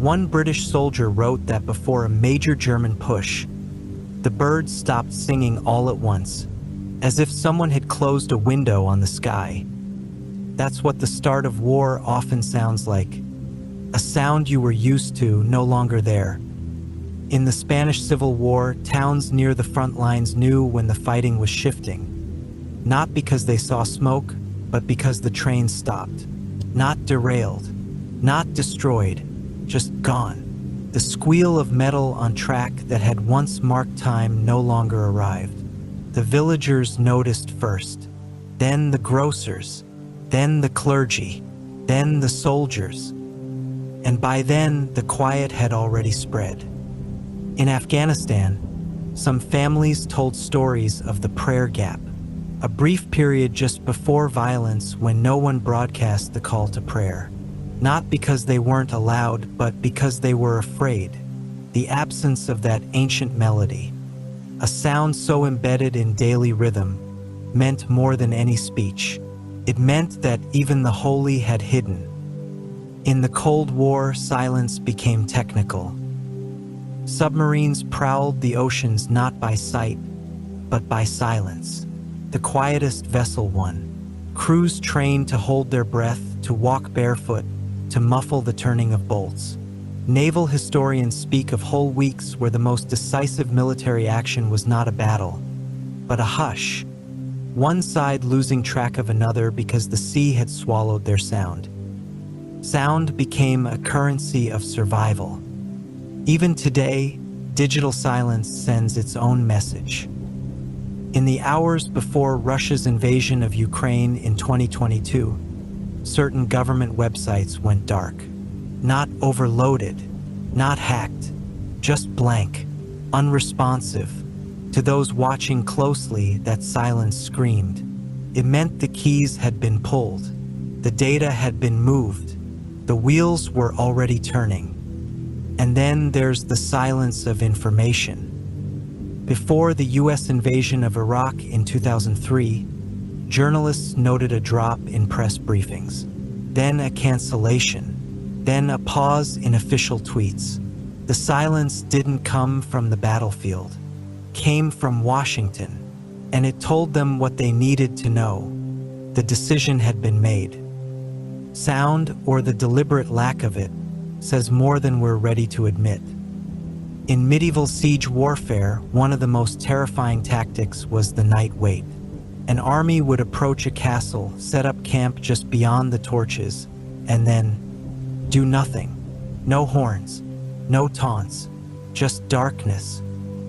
One British soldier wrote that before a major German push, the birds stopped singing all at once, as if someone had closed a window on the sky. That's what the start of war often sounds like. A sound you were used to, no longer there. In the Spanish Civil War, towns near the front lines knew when the fighting was shifting. Not because they saw smoke, but because the trains stopped. Not derailed, not destroyed, just gone. The squeal of metal on track that had once marked time no longer arrived. The villagers noticed first, then the grocers, then the clergy, then the soldiers. And by then, the quiet had already spread. In Afghanistan, some families told stories of the prayer gap, a brief period just before violence when no one broadcast the call to prayer. Not because they weren't allowed, but because they were afraid. The absence of that ancient melody, a sound so embedded in daily rhythm, meant more than any speech. It meant that even the holy had hidden. In the Cold War, silence became technical. Submarines prowled the oceans not by sight, but by silence. The quietest vessel won. Crews trained to hold their breath, to walk barefoot, to muffle the turning of bolts. Naval historians speak of whole weeks where the most decisive military action was not a battle, but a hush. One side losing track of another because the sea had swallowed their sound. Sound became a currency of survival. Even today, digital silence sends its own message. In the hours before Russia's invasion of Ukraine in 2022, certain government websites went dark. Not overloaded, not hacked, just blank, unresponsive. To those watching closely, that silence screamed. It meant the keys had been pulled, the data had been moved, the wheels were already turning. And then there's the silence of information. Before the US invasion of Iraq in 2003, journalists noted a drop in press briefings, then a cancellation, then a pause in official tweets. The silence didn't come from the battlefield, it came from Washington, and it told them what they needed to know. The decision had been made. Sound, or the deliberate lack of it, says more than we're ready to admit. In medieval siege warfare, one of the most terrifying tactics was the night wait. An army would approach a castle, set up camp just beyond the torches, and then do nothing. No horns, no taunts, just darkness.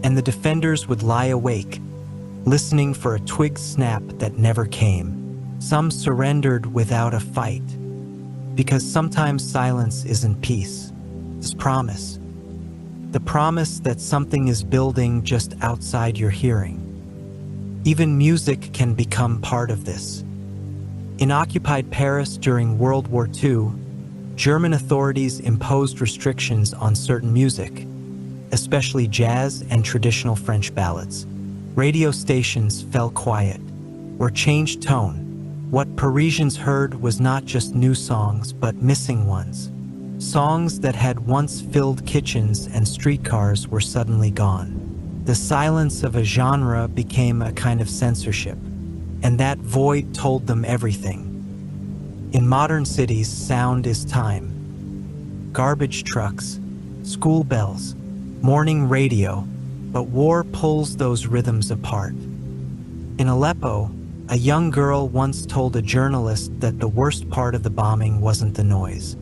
And the defenders would lie awake, listening for a twig snap that never came. Some surrendered without a fight, because sometimes silence isn't peace, it's promise. The promise that something is building just outside your hearing. Even music can become part of this. In occupied Paris during World War II, German authorities imposed restrictions on certain music, especially jazz and traditional French ballads. Radio stations fell quiet or changed tone. What Parisians heard was not just new songs, but missing ones. Songs that had once filled kitchens and streetcars were suddenly gone. The silence of a genre became a kind of censorship, and that void told them everything. In modern cities, sound is time. Garbage trucks, school bells, morning radio, but war pulls those rhythms apart. In Aleppo, a young girl once told a journalist that the worst part of the bombing wasn't the noise.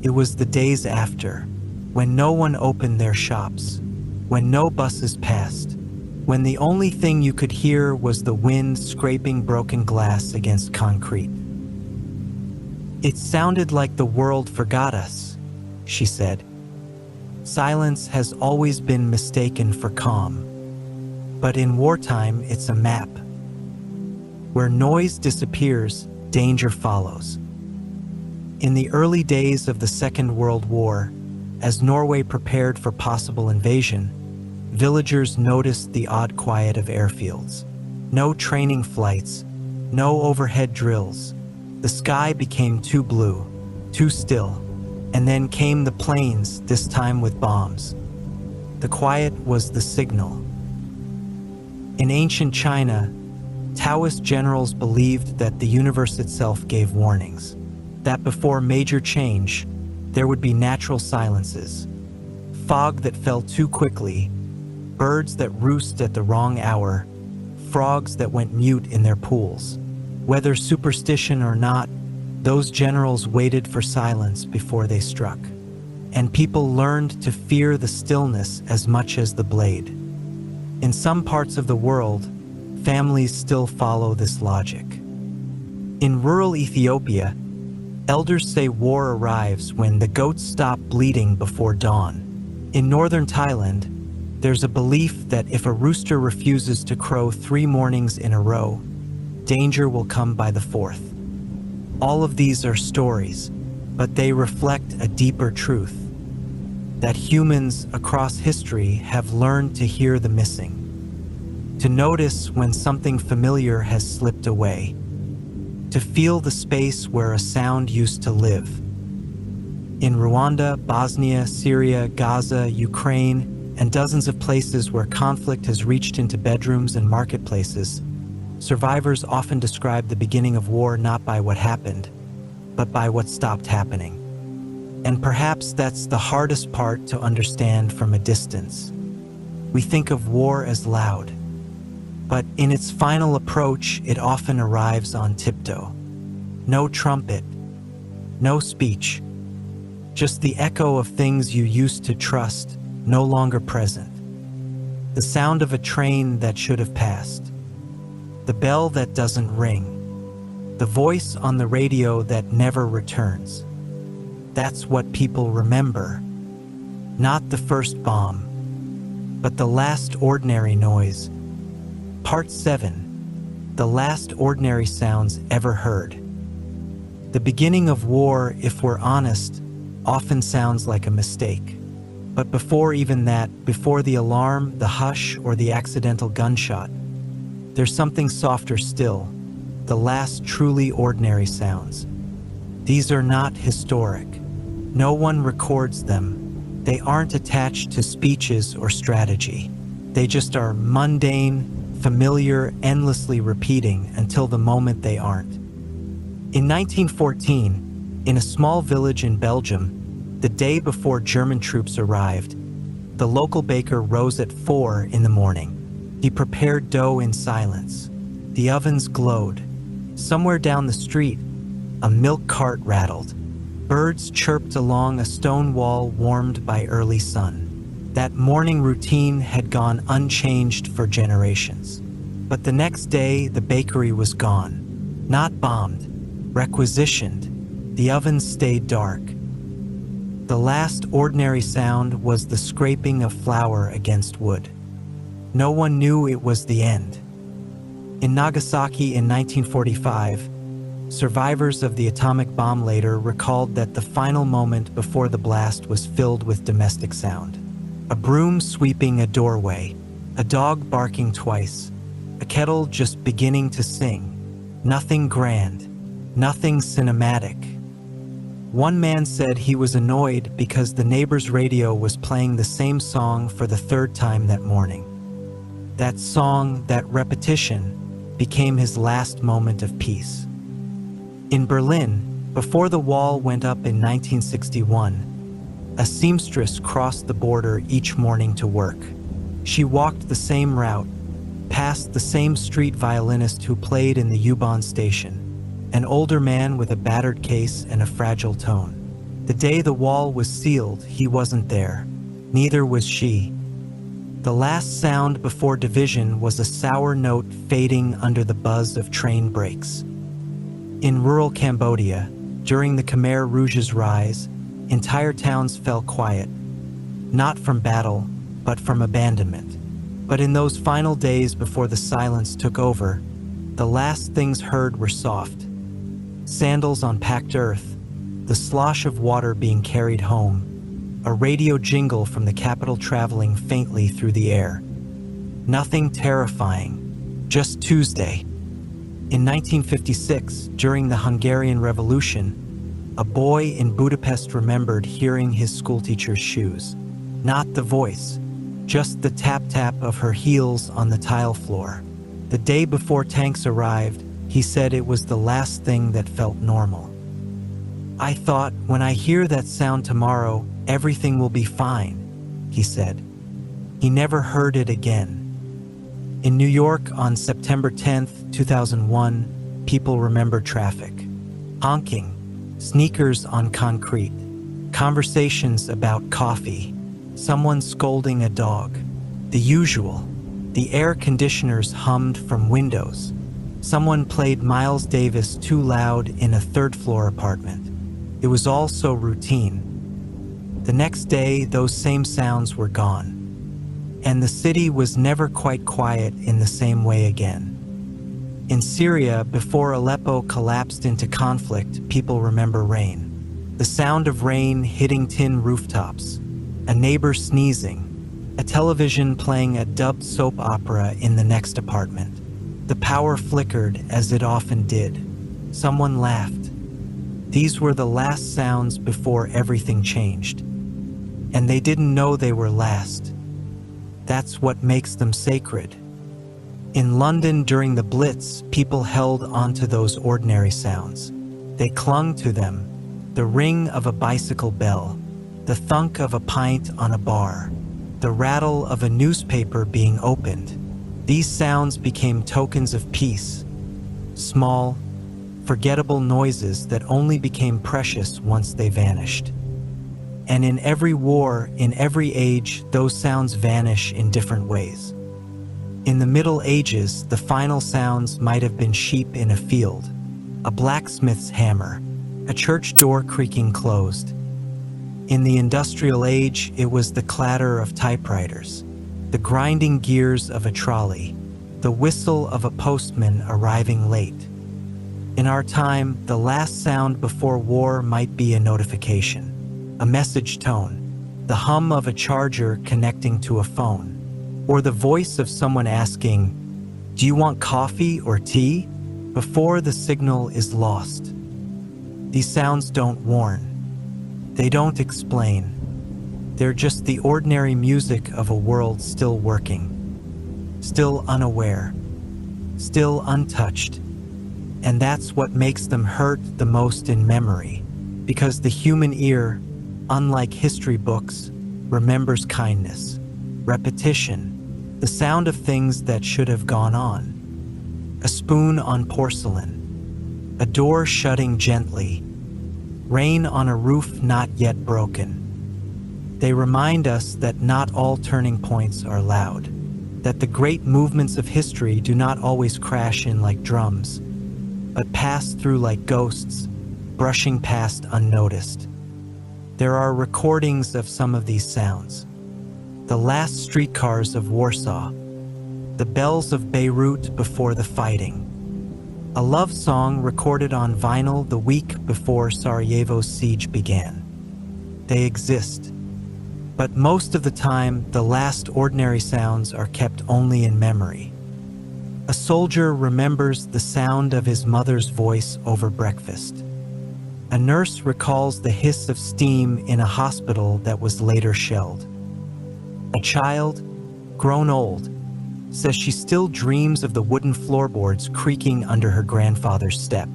It was the days after, when no one opened their shops, when no buses passed, when the only thing you could hear was the wind scraping broken glass against concrete. It sounded like the world forgot us, she said. Silence has always been mistaken for calm, but in wartime it's a map. Where noise disappears, danger follows. In the early days of the Second World War, as Norway prepared for possible invasion, villagers noticed the odd quiet of airfields. No training flights, no overhead drills. The sky became too blue, too still, and then came the planes, this time with bombs. The quiet was the signal. In ancient China, Taoist generals believed that the universe itself gave warnings, that before major change, there would be natural silences, fog that fell too quickly, birds that roost at the wrong hour, frogs that went mute in their pools. Whether superstition or not, those generals waited for silence before they struck, and people learned to fear the stillness as much as the blade. In some parts of the world, families still follow this logic. In rural Ethiopia, elders say war arrives when the goats stop bleeding before dawn. In northern Thailand, there's a belief that if a rooster refuses to crow 3 mornings in a row, danger will come by the 4th. All of these are stories, but they reflect a deeper truth, that humans across history have learned to hear the missing, to notice when something familiar has slipped away, to feel the space where a sound used to live. In Rwanda, Bosnia, Syria, Gaza, Ukraine, and dozens of places where conflict has reached into bedrooms and marketplaces, survivors often describe the beginning of war not by what happened, but by what stopped happening. And perhaps that's the hardest part to understand from a distance. We think of war as loud, but in its final approach, it often arrives on tiptoe. No trumpet, no speech, just the echo of things you used to trust, no longer present. The sound of a train that should have passed. The bell that doesn't ring. The voice on the radio that never returns. That's what people remember. Not the first bomb, but the last ordinary noise. Part 7. The last ordinary sounds ever heard. The beginning of war, if we're honest, often sounds like a mistake. But before even that, before the alarm, the hush, or the accidental gunshot, there's something softer still, the last truly ordinary sounds. These are not historic. No one records them. They aren't attached to speeches or strategy. They just are mundane, familiar, endlessly repeating until the moment they aren't. In 1914, in a small village in Belgium, the day before German troops arrived, the local baker rose at 4 in the morning. He prepared dough in silence. The ovens glowed. Somewhere down the street, a milk cart rattled. Birds chirped along a stone wall warmed by early sun. That morning routine had gone unchanged for generations. But the next day, the bakery was gone. Not bombed, requisitioned. The ovens stayed dark. The last ordinary sound was the scraping of flour against wood. No one knew it was the end. In Nagasaki in 1945, survivors of the atomic bomb later recalled that the final moment before the blast was filled with domestic sound. A broom sweeping a doorway, a dog barking twice, a kettle just beginning to sing. Nothing grand, nothing cinematic. One man said he was annoyed because the neighbor's radio was playing the same song for the third time that morning. That song, that repetition, became his last moment of peace. In Berlin, before the wall went up in 1961, a seamstress crossed the border each morning to work. She walked the same route, past the same street violinist who played in the U-Bahn station, an older man with a battered case and a fragile tone. The day the wall was sealed, he wasn't there. Neither was she. The last sound before division was a sour note fading under the buzz of train brakes. In rural Cambodia, during the Khmer Rouge's rise, entire towns fell quiet, not from battle, but from abandonment. But in those final days before the silence took over, the last things heard were soft. Sandals on packed earth, the slosh of water being carried home, a radio jingle from the capital traveling faintly through the air. Nothing terrifying, just Tuesday. In 1956, during the Hungarian Revolution, a boy in Budapest remembered hearing his schoolteacher's shoes. Not the voice, just the tap-tap of her heels on the tile floor. The day before tanks arrived, he said it was the last thing that felt normal. I thought, when I hear that sound tomorrow, everything will be fine, he said. He never heard it again. In New York on September 10th, 2001, people remember traffic. Honking, sneakers on concrete, conversations about coffee, someone scolding a dog. The usual. The air conditioners hummed from windows. Someone played Miles Davis too loud in a third-floor apartment. It was all so routine. The next day, those same sounds were gone. And the city was never quite quiet in the same way again. In Syria, before Aleppo collapsed into conflict, people remember rain. The sound of rain hitting tin rooftops, a neighbor sneezing, a television playing a dubbed soap opera in the next apartment. The power flickered as it often did. Someone laughed. These were the last sounds before everything changed. And they didn't know they were last. That's what makes them sacred. In London during the Blitz, people held onto those ordinary sounds. They clung to them. The ring of a bicycle bell, the thunk of a pint on a bar, the rattle of a newspaper being opened. These sounds became tokens of peace. Small, forgettable noises that only became precious once they vanished. And in every war, in every age, those sounds vanish in different ways. In the Middle Ages, the final sounds might have been sheep in a field, a blacksmith's hammer, a church door creaking closed. In the Industrial Age, it was the clatter of typewriters, the grinding gears of a trolley, the whistle of a postman arriving late. In our time, the last sound before war might be a notification, a message tone, the hum of a charger connecting to a phone, or the voice of someone asking, "Do you want coffee or tea?" before the signal is lost. These sounds don't warn. They don't explain. They're just the ordinary music of a world still working, still unaware, still untouched. And that's what makes them hurt the most in memory, because the human ear, unlike history books, remembers kindness, repetition, the sound of things that should have gone on. A spoon on porcelain, a door shutting gently, rain on a roof not yet broken. They remind us that not all turning points are loud, that the great movements of history do not always crash in like drums, but pass through like ghosts, brushing past unnoticed. There are recordings of some of these sounds. The last streetcars of Warsaw, the bells of Beirut before the fighting, a love song recorded on vinyl the week before Sarajevo's siege began. They exist, but most of the time, the last ordinary sounds are kept only in memory. A soldier remembers the sound of his mother's voice over breakfast. A nurse recalls the hiss of steam in a hospital that was later shelled. A child, grown old, says she still dreams of the wooden floorboards creaking under her grandfather's step.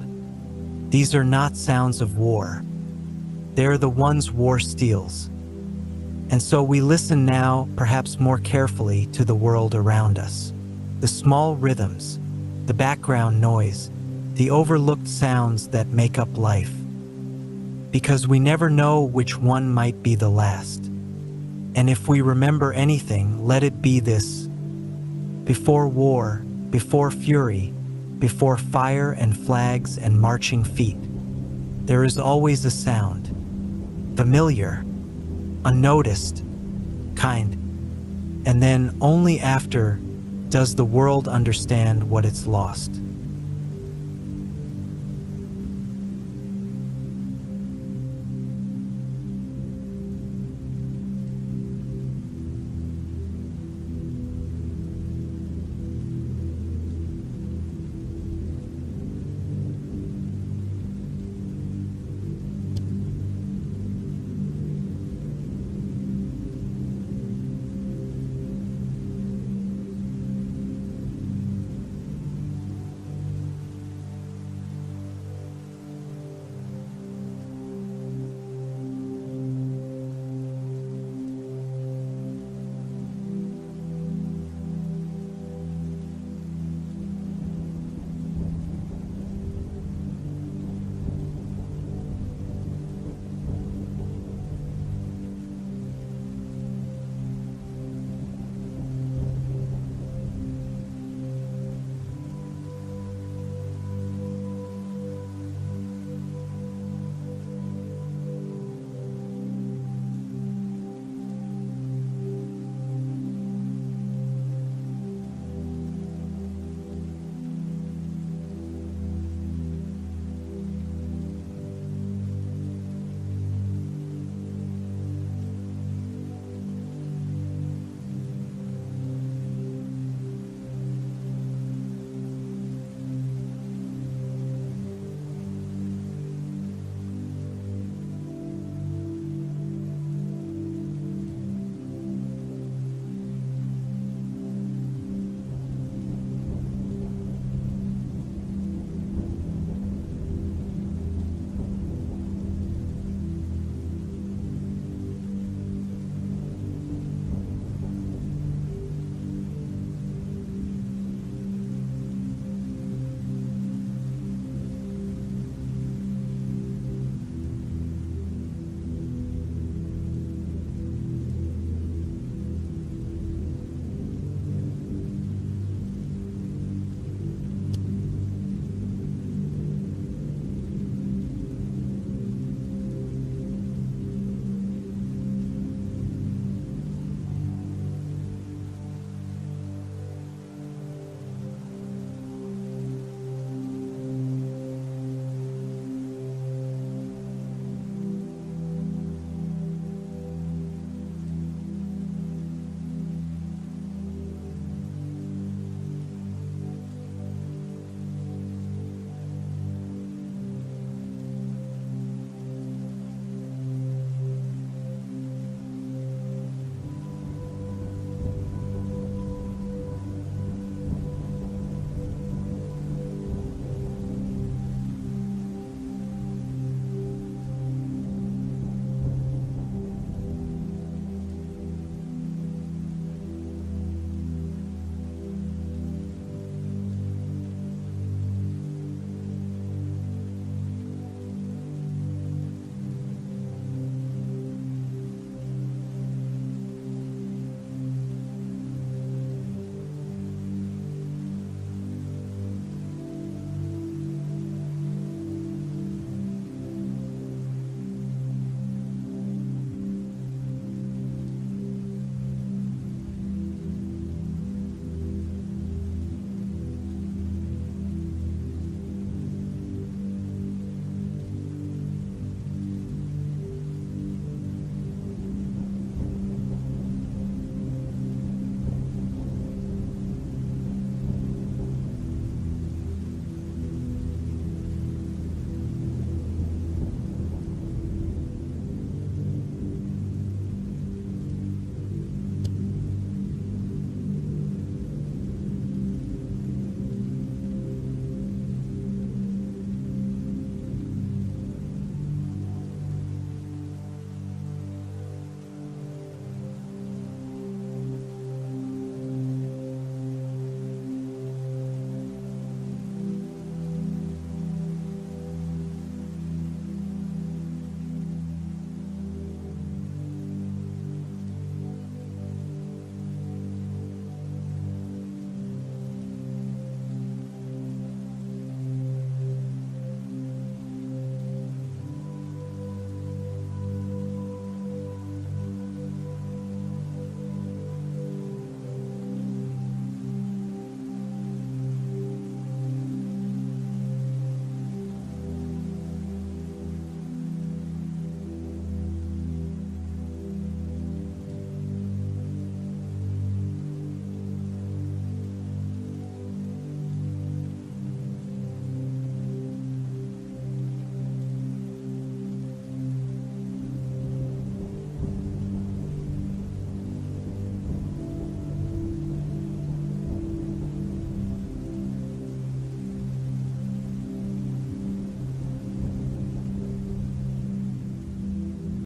These are not sounds of war. They're the ones war steals. And so we listen now, perhaps more carefully, to the world around us. The small rhythms, the background noise, the overlooked sounds that make up life. Because we never know which one might be the last. And if we remember anything, let it be this. Before war, before fury, before fire and flags and marching feet, there is always a sound, familiar, unnoticed, kind. And then only after does the world understand what it's lost.